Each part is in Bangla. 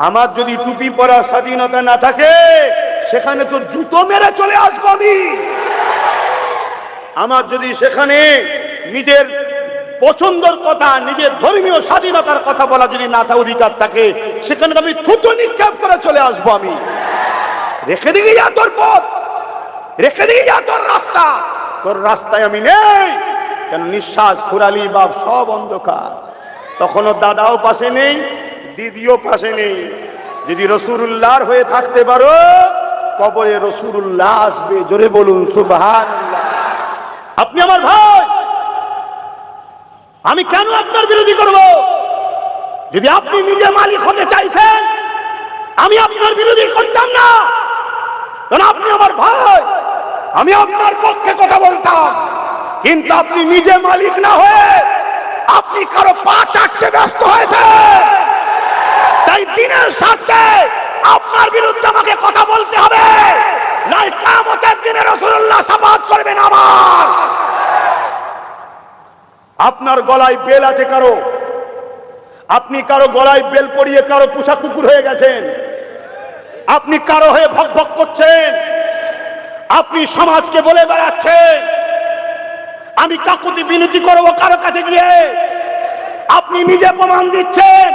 আমার যদি টুপি পরার স্বাধীনতা না থাকে সেখানে তো জুতো মেরে চলে আসবো আমি। আমার যদি সেখানে নিজের পছন্দের কথা, নিজের ধর্মীয় স্বাধীনতার কথা বলা যদি না থাকে, অধিকার থাকে, সেখানে আমি থুতু নিক্ষেপ করে চলে আসবো আমি। রেখে দিয়ে যা তোর পথ, রেখে দিয়ে যা তোর রাস্তা, তোর রাস্তায় আমি নেই। কেন নিঃশ্বাস ফুরালি বাপ সব অন্ধকার। তখনও দাদাও পাশে নেই, দিদিও পাশে নেই। যদি রাসূলুল্লাহর হয়ে থাকতে পারো, কবরে রাসূলুল্লাহ আসবে। জোরে বলুন সুবহানাল্লাহ। আপনি আমার ভাই, আমি কেন আপনার বিরোধী করব? যদি আপনি নিজে মালিক হতে চাইতেন, আমি আপনার বিরোধী করতাম না। কারণ আপনি আমার ভাই, আমি আপনার পক্ষে কথা বলতাম। কিন্তু আপনি নিজে মালিক না হয়ে আপনি কারো পা চাটতে ব্যস্ত হয়েছে। তাই দিনের স্বার্থে আপনার বিরুদ্ধে আমাকে কথা বলতে হবে, নাই কিয়ামতের দিনে রাসূলুল্লাহ শাফাআত করবেন আমার। আপনার গলায় বেল আছে কারো, আপনি কারো গলায় বেল পরিয়ে কারো পোষা কুকুর হয়ে গেছেন। আপনি কারো হয়ে ভক ভক করছেন, আপনি সমাজকে বলে বেড়াচ্ছেন আমি কাকুতি বিনতি করবো কারো কাছে গিয়ে। আপনি নিজে প্রমাণ দিচ্ছেন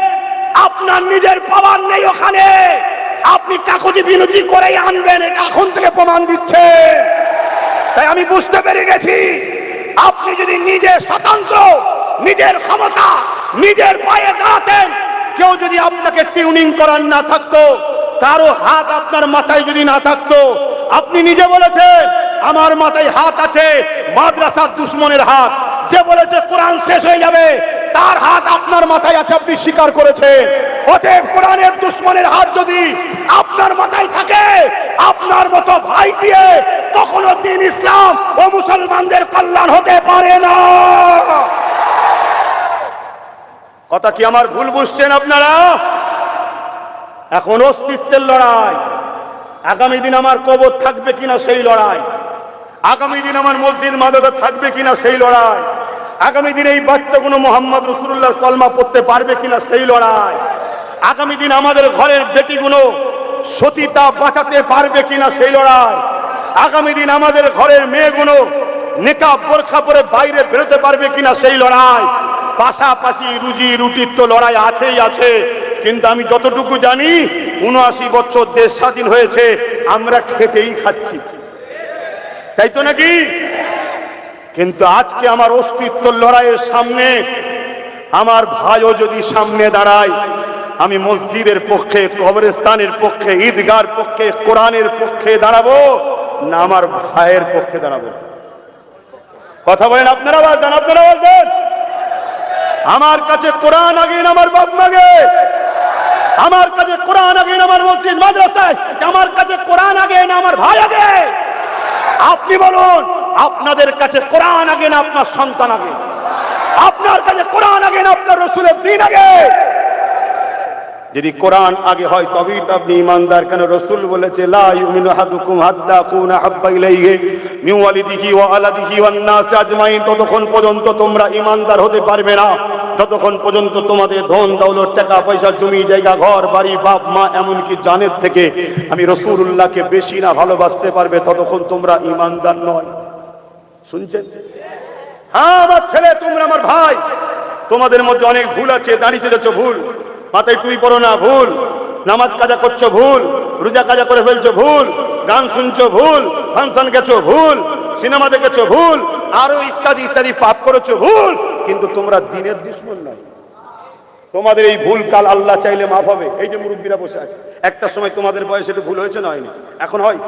আপনার নিজের পাওয়ার নেই ওখানে, আপনি কাকুতি বিনতি করেই আনবেন, এটা এখন থেকে প্রমাণ দিচ্ছে। তাই আমি বুঝতে পেরে গেছি, আপনি যদি নিজে স্বতন্ত্র, নিজের ক্ষমতা, নিজের পায়ে দাঁড়াতেন, কেউ যদি আপনাকে টিউনিং করার না থাকতো, কারো হাত আপনার মাথায় যদি না থাকতো, আপনি নিজে বলেছেন আমার মাথায় হাত আছে, মাদ্রাসার দুশমনের হাত। যে বলেছে কোরআন শেষ হয়ে যাবে, তার হাত আপনার মাথায় আছে, আপনি স্বীকার করেছেন। অতএব কোরআনের দুশমনের হাত যদি আপনার মাথায় থাকে, আপনার মতো ভাই দিয়ে কখনো দ্বীন ইসলাম ও মুসলমানদের কল্যাণ হতে পারে না। কথা কি আমার ভুল বুঝছেন আপনারা? এখন অস্তিত্বের লড়াই, আগামী দিন আমার কবর থাকবে কিনা সেই লড়াই, আগামী দিন আমার মসজিদ মাদ্রাসা থাকবে কিনা সেই লড়াই, আগামী দিন এই বাচ্চাগুলো মোহাম্মদ রাসূলুল্লাহর কলমা পড়তে পারবে কিনা সেই লড়াই, আগামী দিন আমাদের ঘরের বেটিগুলো সতীতা বাঁচাতে পারবে কিনা সেই লড়াই, আগামী দিন আমাদের ঘরের মেয়েগুলো নিকাব বোরখা পরে বাইরে বেরোতে পারবে কিনা সেই লড়াই। পাশাপাশি রুজি রুটির তো লড়াই আছেই আছে। কিন্তু আমি যতটুকু জানি, ৭৯ বছর দেশ স্বাধীন হয়েছে, আমরা খেতেই খাচ্ছি, তাই তো নাকি? কিন্তু আজকে আমার অস্তিত্বের লড়াইয়ের সামনে আমার ভাইও যদি সামনে দাঁড়ায়, আমি মসজিদের পক্ষে, কবরস্থানের পক্ষে, ঈদগার পক্ষে, কোরআনের পক্ষে দাঁড়াবো না আমার ভাইয়ের পক্ষে দাঁড়াবো? কথা বলেন আপনারা, আওয়াজ দেন, আপনারা আওয়াজ দেন। আমার কাছে কোরআন আগে না আমার বাপ মাগে, আমার কাছে কোরআন আগে না আমার মসজিদ মাদ্রাসায়, আমার কাছে কোরআন আগে না আমার ভাই আগে। আপনি বলুন, আপনাদের কাছে কোরআন আগে না আপনার সন্তান আগে? আপনার কাছে কোরআন আগে না আপনার রাসূলের দ্বীন আগে? যদি কোরআন আগে হয় তবেই তো আপনি ঈমানদার। কেন রাসূল বলেছে, লা ইউমিনু আহাদুকুম হাত্তা আকুনা হাব্বা ইলাইহি মিন ওয়ালিদিহি ওয়া আলাদিহি ওয়ান নাস আজমাইন। ততক্ষণ পর্যন্ত তোমরা ঈমানদার হতে পারবে না যতক্ষণ পর্যন্ত তোমাদের ধন দৌলত, টাকা পয়সা, জমি জায়গা, ঘর বাড়ি, বাপ মা, এমনকি জানের থেকে আমি রাসূলুল্লাহকে বেশি না ভালোবাসতে পারবে, ততক্ষণ তোমরা ঈমানদার নয়। শুনছেন? হ্যাঁ আমার ছেলে, তোমরা আমার ভাই, তোমাদের মধ্যে অনেক ভুল আছে। দাঁড়িয়ে যাচ্ছ ভুল, মাথায় টুপি পরো না ভুল, নামাজ কাজা করছো ভুল, রোজা কাজা করে ফেলছো ভুল, গান শুনছো ভুল, ফাংশন গেছো ভুল, সিনেমা দেখেছো ভুল, আরো ইত্যাদি ইত্যাদি পাপ করেছো ভুল। কিন্তু তোমরা দ্বীনের দুশমন নয়। তোমাদের এই ভুল কাল আল্লাহ চাইলে মাফ হবে। এই যে মুরব্বীরা বসে আছে, একটা সময় তোমাদের বয়সে একটু ভুল হয়েছে না হয়নি? এখন হয়।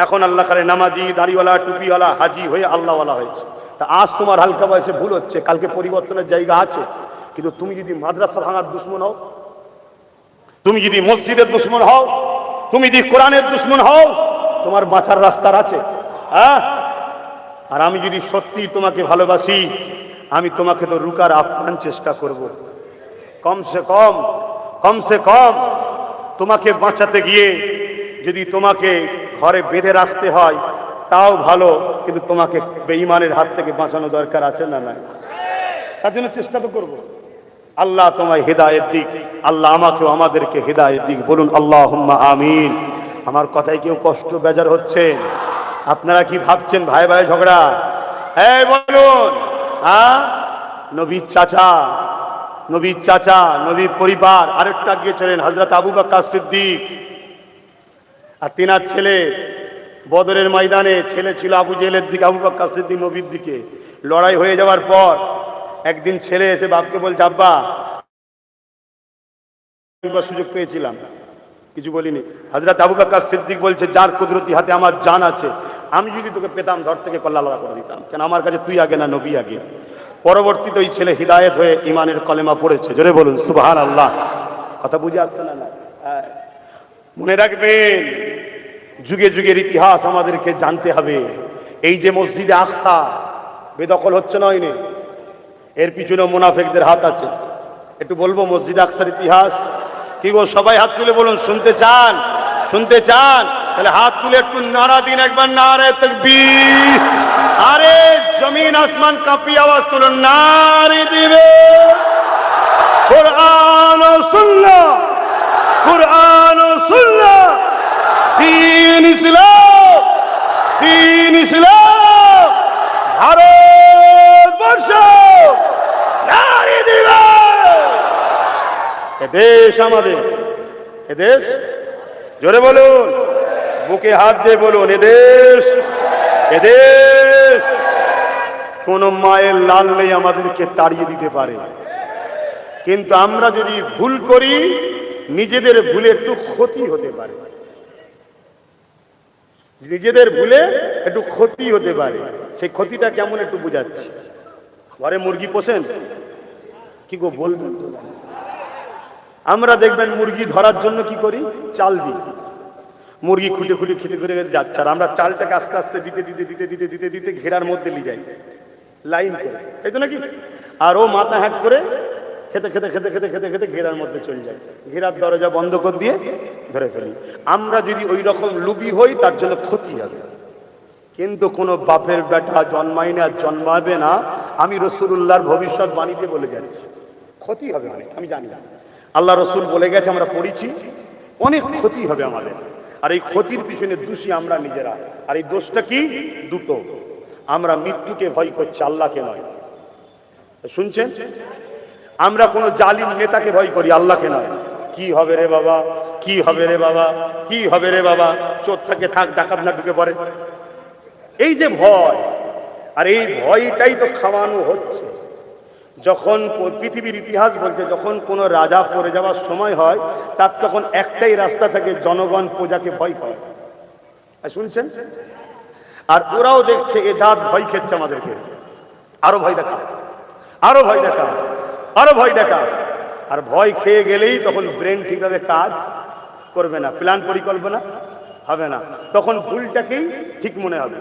এখন আল্লাহ করে নামাজি, দাড়িওয়ালা, টুপিওয়ালা, হাজি হয়ে আল্লাহওয়ালা হয়েছে। তা আজ তোমার হালকা বয়সে ভুল হচ্ছে, কালকে পরিবর্তনের জায়গা আছে। কিন্তু তুমি যদি মাদ্রাসা ভাঙার দুশমন হও, তুমি যদি মসজিদের দুশমন হও, তুমি যদি কোরআনের দুশমন হও, তোমার বাঁচার রাস্তার আছে। হ্যাঁ, আর আমি যদি সত্যি তোমাকে ভালোবাসি, আমি তোমাকে তো রুকার আপ্রাণ চেষ্টা করব। কমসে কম তোমাকে বাঁচাতে গিয়ে যদি তোমাকে ঘরে বেঁধে রাখতে হয় তাও ভালো, কিন্তু তোমাকে বেঈমানের হাত থেকে বাঁচানো দরকার আছে না? নাই? তার জন্য চেষ্টা তো করবো। আল্লাহ তোমায় হেদায়েত দিক, আল্লাহ আমাকেও আমাদেরকে হেদায়েত দিক। বলুন আল্লাহুম্মা আমিন। আমার কথায় কেউ কষ্ট বেজার হচ্ছে? আপনারা কি ভাবছেন ভাই ভাই ঝগড়া? এই বলুন, নবীর চাচা, নবীর চাচা, নবীর পরিবার আরেকটা গিয়েছিলেন হযরত আবু বকর সিদ্দিক, আর তিনার ছেলে বদরের ময়দানে, ছেলে ছিল আবু জেহেলের দিকে, আবু বকর সিদ্দিক নবীর দিকে। লড়াই হয়ে যাওয়ার পর একদিন ছেলে এসে বাপকে বলছে, আব্বা সুযোগ পেয়েছিলাম, কিছু বলিনি। হযরত আবু বকর সিদ্দিক বলছে, যার কুদরতি হাতে আমার জান আছে, আমি যদি তোকে পেতাম ধর থেকে কল্লা আলাদা করে দিতাম, কেন আমার কাছে তুই আগে না নবী আগে। পরবর্তীতে ওই ছেলে হিদায়েত হয়ে ইমানের কলেমা পড়েছে। জোরে বলুন সুবহানাল্লাহ। কথা বুঝে আসছে না? না, মনে রাখবেন, যুগে যুগের ইতিহাস আমাদেরকে জানতে হবে। এই যে মসজিদে আকসা বেদখল হচ্ছে না, হয়নি, এর পিছনে মুনাফিকদের হাত আছে। একটু বলবো মসজিদ আকসার ইতিহাস কি গো? সবাই হাত তুলে বলুন, শুনতে চান? শুনতে চান? তাহলে হাত তুলে একটু নারা দিন একবার, নারে তাকবীর। আরে জমিন আসমান কাঁপিয়ে আওয়াজ তুলুন, নারে দিবে কুরআন ও সুন্নাহ, কুরআন ও সুন্নাহ, দ্বীন ইসলাম, দ্বীন ইসলাম, ভারতবর্ষ নারে দিবে। এদেশ আমাদের, এদেশ, জোরে বলুন, বুকে হাত দিয়ে বলুন, এদেশ, এদেশ। কোন মায়ের লাল নেই আমাদেরকে তাড়িয়ে দিতে পারে, কিন্তু আমরা যদি ভুল করি, নিজেদের ভুলে একটু ক্ষতি হতে পারে, নিজেদের ভুলে একটু ক্ষতি হতে পারে। সেই ক্ষতিটা কেমন একটু বুঝাচ্ছি। ঘরে মুরগি পোষেন কি গো? বলবেন তো? আমরা দেখবেন মুরগি ধরার জন্য কি করি? চাল দিই। মুরগি খুঁটে খুঁটে খেতে করে যাচ্ছে, আর আমরা চালটাকে আস্তে আস্তে দিতে দিতে দিতে দিতে দিতে দিতে ঘেরার মধ্যে নিয়ে যাই, লাইন করে, তাই তো নাকি? আর ও মাথা হ্যাট করে খেতে খেতে খেতে খেতে খেতে খেতে ঘেরার মধ্যে চলে যায়, ঘেরার দরজা বন্ধ করে দিয়ে ধরে ফেলি। আমরা যদি ওই রকম লুবি হই, তার জন্য ক্ষতি হবে। কিন্তু কোনো বাপের বেটা জন্মায় না, জন্মাবে না, আমি রাসূলুল্লাহর ভবিষ্যৎবাণীতে বলে যাচ্ছি, ক্ষতি হবে অনেক। আমি জানি না, আল্লাহ রসুল বলে গেছে, আমরা পড়েছি, অনেক ক্ষতি হবে আমাদের। আর এই ক্ষতির পিছনে দোষী আমরা নিজেরা। আর এই দোষটা কি? দুটো। আমরা মৃত্যুকে ভয় করছি, আল্লাহকে নয়। শুনছেন? আমরা কোনো জালিম নেতাকে ভয় করি, আল্লাহকে নয়। কি হবে রে বাবা, কি হবে রে বাবা, কি হবে রে বাবা, চোর থাকে থাক, ডাকাত না ঢুকে পড়ে, এই যে ভয়। আর এই ভয়টাই তো খাওয়ানো হচ্ছে। যখন পৃথিবীর ইতিহাস বলছে, যখন কোনো রাজা পড়ে যাওয়ার সময় হয়, তার তখন একটাই রাস্তা থাকে, জনগণ প্রজাকে ভয় করে। শুনছেন? আর ওরাও দেখছে এ জাত ভয় খেচ্ছে আমাদেরকে, আরো ভয় দেখা, আরো ভয় দেখা, আরো ভয় দেখা। আর ভয় খেয়ে গেলেই তখন ব্রেন ঠিকভাবে কাজ করবে না, প্ল্যান পরিকল্পনা হবে না, তখন ভুলটাকেই ঠিক মনে হবে,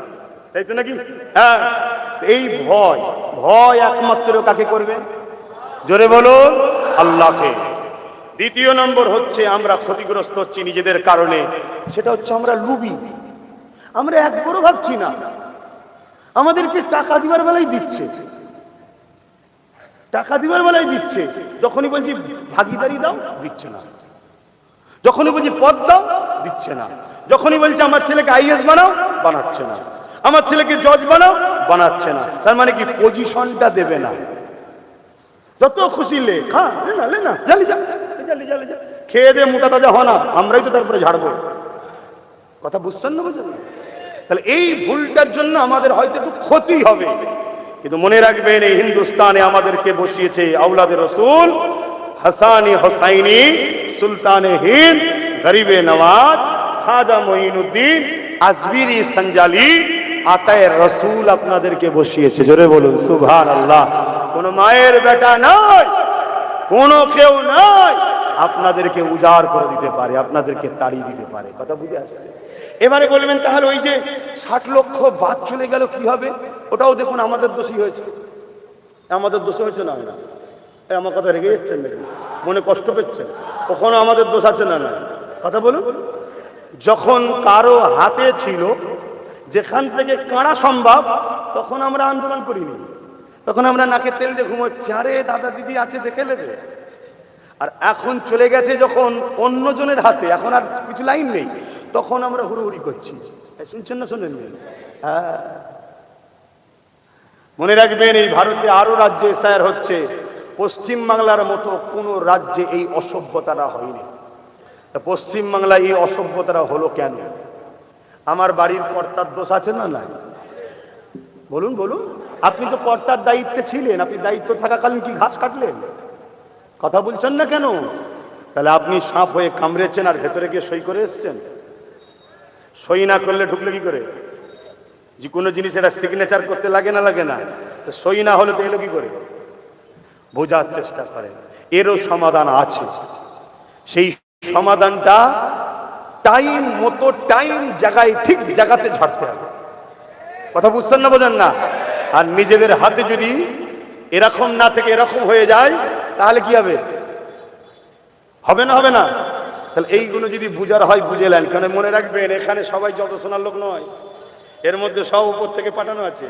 তাই তো নাকি? হ্যাঁ, এই ভয়, ভয় একমাত্র কাকে করবে? জোরে বলুন, আল্লাহকে। দ্বিতীয় নম্বর হচ্ছে আমরা ক্ষতিগ্রস্ত হচ্ছি নিজেদের কারণে, সেটা হচ্ছে আমরা লুবি। আমরা একবারও ভাবছি না, আমাদেরকে টাকা দিবার বেলায় দিচ্ছে, টাকা দিবার বেলায় দিচ্ছে, যখনই বলছি ভাগিদারি দাও দিচ্ছে না, যখনই বলছি পদ দাও দিচ্ছে না, যখনই বলছি আমার ছেলেকে আইএস বানাও বানাচ্ছে না, আমার ছেলেকে জজ বানাও বানাচ্ছে না। তার মানে কি? পজিশনটা দেবে না। যত খুশি লে খা, লে না, জালি যা, জালি জালি যা, খেয়ে দে মোটা তাজা হয় না, আমরাই তো তারপরে ঝাড়বো। কথা বুঝছেন না? বুঝছেন না? তাহলে এই ভুলটার জন্য আমাদের হয়তো একটু ক্ষতি হবে, কিন্তু মনে রাখবেন, এই হিন্দুস্তানে আমাদেরকে বসিয়েছে আওলাদে রসুল, হাসানি হোসাইনি, সুলতানে হিন্দ, গরিবে নওয়াজ, খাজা মঈনুদ্দিন, আজমিরি সঞ্জালি, আতায়ে রসুল আপনাদেরকে বসিয়েছে। জোরে বলুন সুবহানাল্লাহ। কোন মায়ের বেটা নয়, কোন কেউ নয়, আপনাদেরকে উজাড় করে দিতে পারে, আপনাদেরকে তাড়িয়ে দিতে পারে। কথা বুঝে আসছে? এবারে বলবেন তাহলে ওই যে 60 লক্ষ বাদ চলে গেল কি হবে? ওটাও দেখুন আমাদের দোষী হয়েছে। আমাদের দোষ হয়েছে না? না, আমার কথা রেগে যাচ্ছেন নাকি? মনে কষ্ট পেচ্ছেন? কখনো আমাদের দোষ আছে না? না, কথা বলুন। যখন কারো হাতে ছিল, যেখান থেকে কাঁড়া সম্ভব, তখন আমরা আন্দোলন করিনি, তখন আমরা নাকে তেল দিয়ে ঘুমোচ্ছি, আরে দাদা দিদি আছে দেখে নেবে। আর এখন চলে গেছে যখন অন্যজনের হাতে, এখন আর কিছু লাইন নেই, তখন আমরা হুড়োহুড়ি করছি। শুনছেন না শোনেন? হ্যাঁ, মনে রাখবেন এই ভারতে আরো রাজ্যে এসআইআর হচ্ছে, পশ্চিম বাংলার মতো কোন রাজ্যে এই অসভ্যতাটা হয়নি। পশ্চিম বাংলায় এই অসভ্যতাটা হলো কেন? আমার বাড়ির কর্তার দোষ আছে না নাই? বলুন বলুন। আপনি তো কর্তার দায়িত্বে ছিলেন, আপনি দায়িত্ব থাকাকালীন কি ঘাস কাটলেন? কথা বলছেন না কেন? তাহলে আপনি সাপ হয়ে কামড়েছেন আর ভেতরে গিয়ে সই করে এসছেন। সই না করলে ঢুকলে কি করে? যে কোনো জিনিস এটা সিগনেচার করতে লাগে না লাগে না? তো সই না হলে তো এলো কি করে? বোঝার চেষ্টা করেন, এরও সমাধান আছে। সেই সমাধানটা টাইম মতো টাইম জায়গায় ঠিক জায়গাতে ঝাড়তে হবে। কথা বুঝছেন না বোঝেন না? আর নিজেদের হাতে যদি এরকম না থেকে এরকম হয়ে যায় তাহলে কি হবে? হবে না হবে না? তাহলে এইগুলো যদি বুঝার হয় বুঝে নেন। কারণ মনে রাখবেন এখানে সবাই যত শোনার লোক নয়, এর মধ্যে সব উপর থেকে পাঠানো আছে,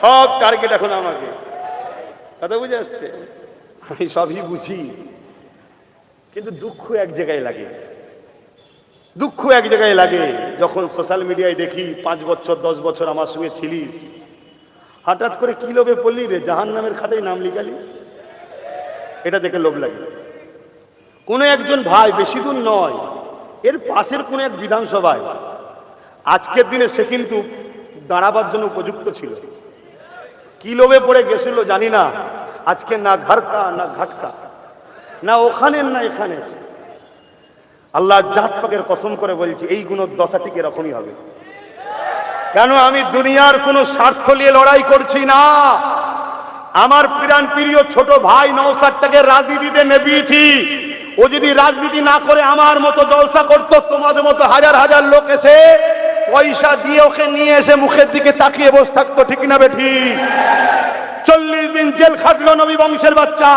সব টার্গেট এখন আমাকে। কথা বুঝে আসছে? আমি সবই বুঝি, কিন্তু দুঃখ এক জায়গায় লাগে। দুঃখ এক জায়গায় লাগে যখন সোশ্যাল মিডিয়ায় দেখি 5 বছর 10 বছর আমার সঙ্গে ছিলিস, হঠাৎ করে কি লোভে পড়লি রে, জাহান্নামের খাতায় নাম লিখালি। এটা দেখে লোভ লাগে। কোন একজন ভাই, বেশি দূর নয়, এর পাশের কোন এক বিধানসভায় আজকের দিনে সে কিন্তু দাঁড়াবার জন্য উপযুক্ত ছিল, কি লোভে পড়ে গেছিল জানি না, আজকে না ঘরকা না ঘাটকা, না ওখানে না এখানে। আল্লাহ জাত পাকের কসম করে বলছি এই গুণের দশা ঠিক এরকমই হবে। কেন? আমি দুনিয়ার কোনো স্বার্থ নিয়ে লড়াই করছি না। আমার প্রাণ প্রিয় ছোট ভাই নওশাদটাকে রাজনীতিতে নেবিয়েছি। ও যদি রাজনীতি না করে আমার মতো জলসা করতো, তোমাদের মতো হাজার হাজার লোক এসে পয়সা দিয়ে ওকে নিয়ে এসে মুখের দিকে তাকিয়ে বসে থাকতো, ঠিক না বেঠি? 40 দিন জেল খাটলো নবী বংশের বাচ্চা,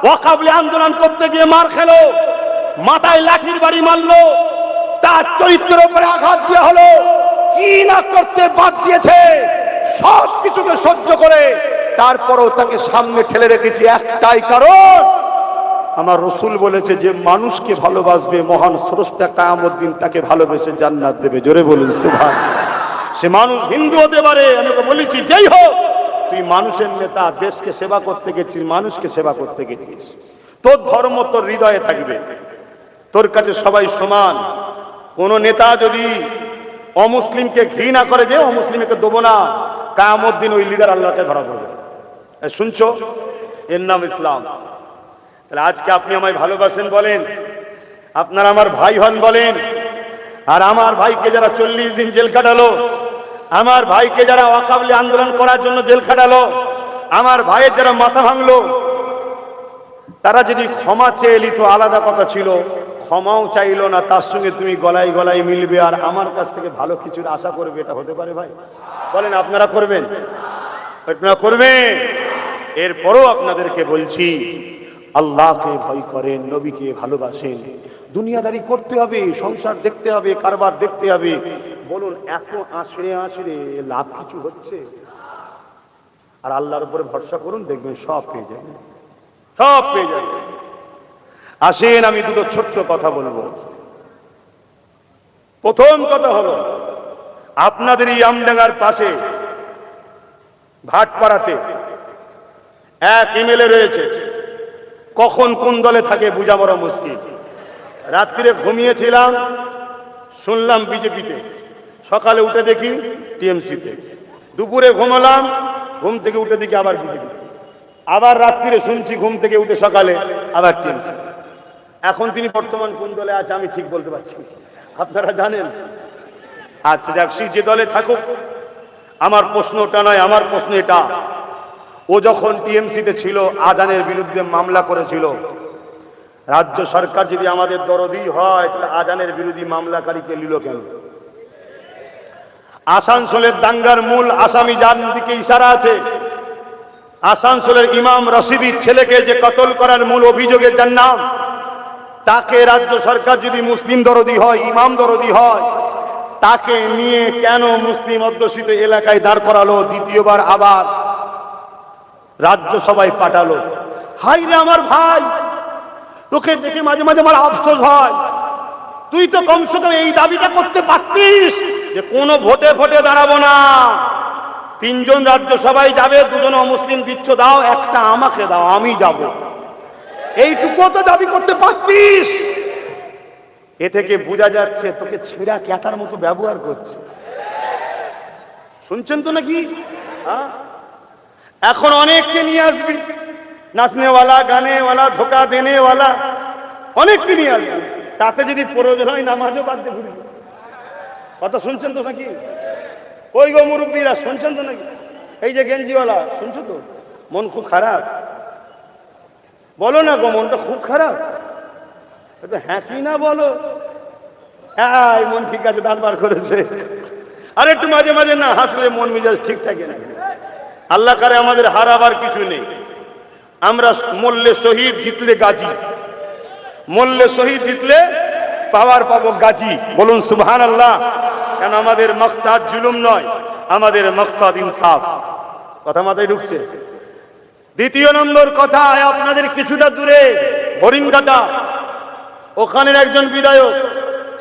ওয়াকাবলি আন্দোলন করতে গিয়ে মার খেলো, মাথায় লাঠির বাড়ি মারলো, তার চরিত্রের উপরে আঘাত দেওয়া হলো, কি না করতে বাদ দিয়েছে, সব কিছুকে সহ্য করে তারপরও তাকে সামনে ঠেলে রেখেছি একটাই কারণ, আমার রসুল বলেছে যে মানুষকে ভালোবাসবে মহান স্রষ্টা কিয়ামত দিন তাকে ভালোবেসে জান্নাত দেবে। জোরে বলুন সুবহানাল্লাহ। সে মানুষ হিন্দু হতে পারে, আমি তো বলেছি যেই হোক, তুই মানুষের নেতা, দেশকে সেবা করতে গেছিস, মানুষকে সেবা করতে গেছিস, তোর ধর্ম তোর হৃদয়ে থাকবে, তোর কাছে সবাই সমান। কোন নেতা যদি অমুসলিমকে ঘৃণা করে যে অমুসলিমকে দেবো না, কিয়ামত দিন ওই লিডার আল্লাহকে ধরা পড়বে। শুনছো? এর নাম ইসলাম। তাহলে আজকে আপনি আমায় ভালোবাসেন বলেন, আপনারা আমার ভাই হন বলেন, আর আমার ভাইকে যারা 40 দিন জেল খাটালো, আমার ভাইকে যারা ওয়াকাবলি আন্দোলন করার জন্য জেল খাটালো, আমার ভাইয়ের যারা মাথা ভাঙলো, তারা যদি ক্ষমা চেয়ে নিত আলাদা কথা ছিল, ক্ষমাও চাইলো না, তার সঙ্গে তুমি গলায় গলায় মিলবে আর আমার কাছ থেকে ভালো কিছুর আশা করবে, এটা হতে পারে ভাই? বলেন আপনারা করবেন? আপনারা করবেন? এরপরও আপনাদেরকে বলছি আল্লাহকে ভয় করেন, নবীকে ভালোবাসেন, দুনিয়াদারি করতে হবে, সংসার দেখতে হবে, কারবার দেখতে হবে। বলুন এত আঁচড়ে আঁচড়ে লাভ কিছু হচ্ছে? আর আল্লাহর উপরে ভরসা করুন, দেখবেন সব পেয়ে যাবেন, সব পেয়ে যাবেন। আসেন আমি দুটো ছোট্ট কথা বলবো। প্রথম কথা হলো, আপনাদের এই আমডাঙ্গার পাশে ভাটপাড়াতে এক এমএলএ রয়েছে, কখন কোন দলে থাকে বোঝা বড় মুশকিল। রাত্রিরে ঘুমিয়েছিলাম, শুনলাম বিজেপিতে, সকালে উঠে দেখি টিএমসিতে, দুপুরে ঘুমালাম, ঘুম থেকে উঠে দেখি আবার বিজেপি, আবার রাত্রিরে শুনছি ঘুম থেকে উঠে সকালে আবার টিএমসি। এখন তিনি বর্তমান কোন দলে আছে আমি ঠিক বলতে পারছি, আপনারা জানেন? আচ্ছা যাক, যে দলে থাকুক, আমার প্রশ্ন ওটা নয়, আমার প্রশ্ন এটা, ও যখন টিএমসিতে ছিল আজানের বিরুদ্ধে মামলা করেছিল, রাজ্য সরকার যদি আমাদের দরদি হয় তাহলে আজানের বিরোধী মামলাকারীকে নিল কেন? আসানসোলের দাঙ্গার মূল আসামি যার দিকে ইশারা আছে, আসানসোলের ইমাম রশিদির ছেলেকে যে কতল করার মূল অভিযোগে যার নাম, তাকে রাজ্য সরকার যদি মুসলিম দরদি হয়, ইমাম দরদি হয়, তাকে নিয়ে কেন মুসলিম অধ্যুষিত এলাকায় দাঁড় করালো, দ্বিতীয়বার আবার রাজ্যসভায় পাঠালো? হাই রে আমার ভাই, তোকে দেখে মাঝে মাঝে আমার আফসোস হয়, তুই তো কমসে কম এই দাবিটা করতে পারতিস যে কোনো ভোটে ভোটে দাঁড়াবো না, 3 জন রাজ্যসভায় যাবে, 2 জন অমুসলিম দিচ্ছ দাও, একটা আমাকে দাও, আমি যাব, এইটুকু তো দাবি করতে পারতিস। এ থেকে বোঝা যাচ্ছে তোকে ছেঁড়া ক্যাতার মতো ব্যবহার করছে। শুনছেন তো নাকি? এখন অনেককে নিয়ে আসবি, নাচনেওয়ালা, গানেওয়ালা, ধোকা দেনেওয়ালা, অনেককে নিয়ে আসবি, তাতে যদি প্রয়োজন হয় নামাজও বাদ দিয়ে ঘুরবি। কথা শুনছেন তো নাকি? ওই গো মুরব্বীরা শুনছেন তো নাকি? এই যে গেঞ্জিওয়ালা, শুনছো তো? মন খুব খারাপ, বলো না গো, মনটা খুব খারাপ। হ্যাঁ কি না বলো? হ্যাঁ মন ঠিক আছে, দাঁত বার করেছে। আর একটু মাঝে মাঝে না হাসলে মন মেজাজ ঠিক থাকে না। আল্লাহ করে আমাদের হারাবার কিছু নেই। আমরা মরলে শহীদ, জিতলে গাজী। মরলে শহীদ, জিতলে পাওয়ার পাবো গাজী। বলুন সুবহানাল্লাহ। কেন আমাদের মকসাদ জুলুম নয়, আমাদের মকসাদ ইনসাফ। কথা মাথায় ঢুকছে? দ্বিতীয় নম্বর কথা, আপনাদের কিছুটা দূরে হরিণঘাটা, ওখানের একজন বিধায়ক,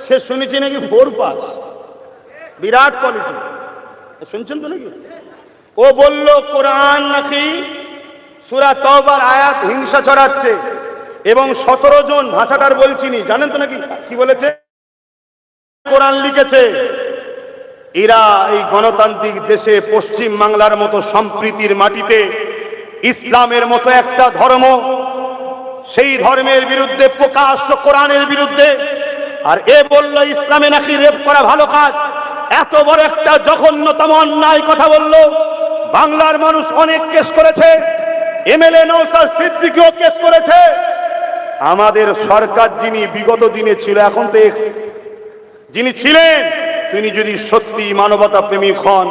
সে শুনেছি নাকি 4 পাস, বিরাট কোয়ালিটি। শুনছেন তো নাকি? ও বলল কোরআন নাকি সূরা তওবার আয়াত হিংসা ছড়াচ্ছে, এবং 17 জন, ভাষাটার বলছিনি, জানেন তো নাকি কি বলেছে? কোরআন লিখেছে। এরা এই গণতান্ত্রিক দেশে পশ্চিম বাংলার মতো সম্প্রীতির মাটিতে ইসলামের মতো একটা ধর্ম, সেই ধর্মের বিরুদ্ধে, প্রকাশ্য কোরআনের বিরুদ্ধে। আর এ বলল ইসলামে নাকি রেপ করা ভালো কাজ। এত বড় একটা জঘন্যতম অন্যায় কথা বলল। বাংলার মানুষ অনেক কেস করেছে, এমএলএ নওশাদ সিদ্দিকীও কেস করেছে। আমাদের সরকার যিনি বিগত দিনে ছিল, এখন তো এক্স, যিনি ছিলেন, তিনি যদি সত্যি মানবতা প্রেমিক হন,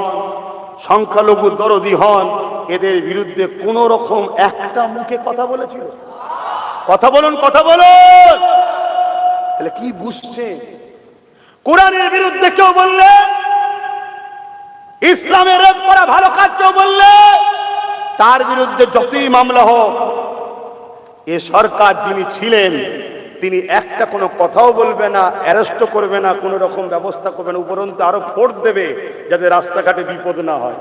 সংখ্যালঘু দরদি হন, এদের বিরুদ্ধে কোন রকম একটা মুখে কথা বলেছিল? কথা বলুন, কথা বলুন। তাহলে কি বুঝছে? কোরআনের বিরুদ্ধে কেউ বললে, ইসলামের রেপ করা ভালো কাজ কেউ বললে, তার বিরুদ্ধে যতই মামলা হোক, এ সরকার যিনি ছিলেন তিনি একটা কোনো কথাও বলবে না, অ্যারেস্টও করবে না, কোনো রকম ব্যবস্থা করবে না, উপরন্তু আরো ফোর্স দেবে যাতে রাস্তাঘাটে বিপদ না হয়।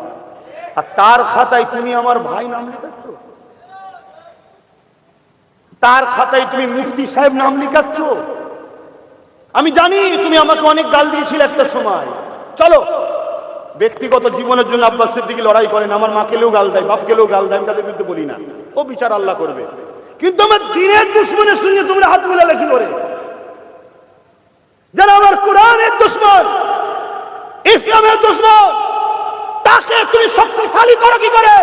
আর তার খাতায় তুমি আমার ভাই নাম লিখাচ্ছ, তার খাতায় তুমি মুফতি সাহেব নাম লিখাচ্ছ। আমি জানি তুমি আমাকে অনেক গাল দিয়েছিলে একটা সময়। চলো, ব্যক্তিগত জীবনের জন্য আব্বাস সিদ্দিকী লড়াই করেন, আমার মাকেলেও গাল দেয়, বাপকেলেও গাল দেয়, আমি তাদের বিরুদ্ধে বলি না, ও বিচার আল্লাহ করবে। কিন্তু আমার দিনের দুশ্মনের সঙ্গে তোমরা হাত মিলালে কি করে? যারা আমার কোরআনের দুশ্মন, ইসলামের দুশ্মন, তাকে তুমি শক্তিশালী করো কি করে?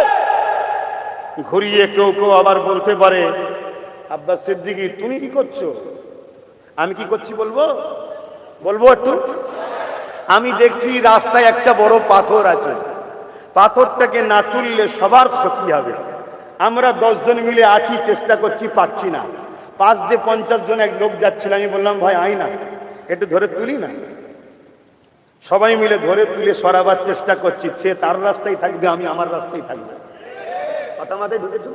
ঘুরিয়ে কেউ কেউ আবার বলতে পারে, আব্বাস সিদ্দিকী তুমি কি করছো? আমি কি করছি বলবো? বলবো একটু? আমি দেখছি রাস্তায় একটা বড় পাথর আছে, পাথরটাকে না তুললে সবার ক্ষতি হবে। আমরা 10 জন মিলে আছি, চেষ্টা করছি, পাচ্ছি না। পাশ দিয়ে 50 জন এক লোক যাচ্ছিল, আমি বললাম ভাই আই না, একটু ধরে তুলি না। সবাই মিলে ধরে তুলে সরাবার চেষ্টা করছি। সে তার রাস্তায় থাকবে, আমি আমার রাস্তায় থাকবো। কথা মাথায় ঢুকেছে?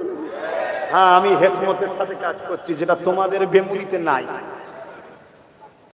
হ্যাঁ, আমি হেকমতের সাথে কাজ করছি, যেটা তোমাদের বেমুরিতে নাই।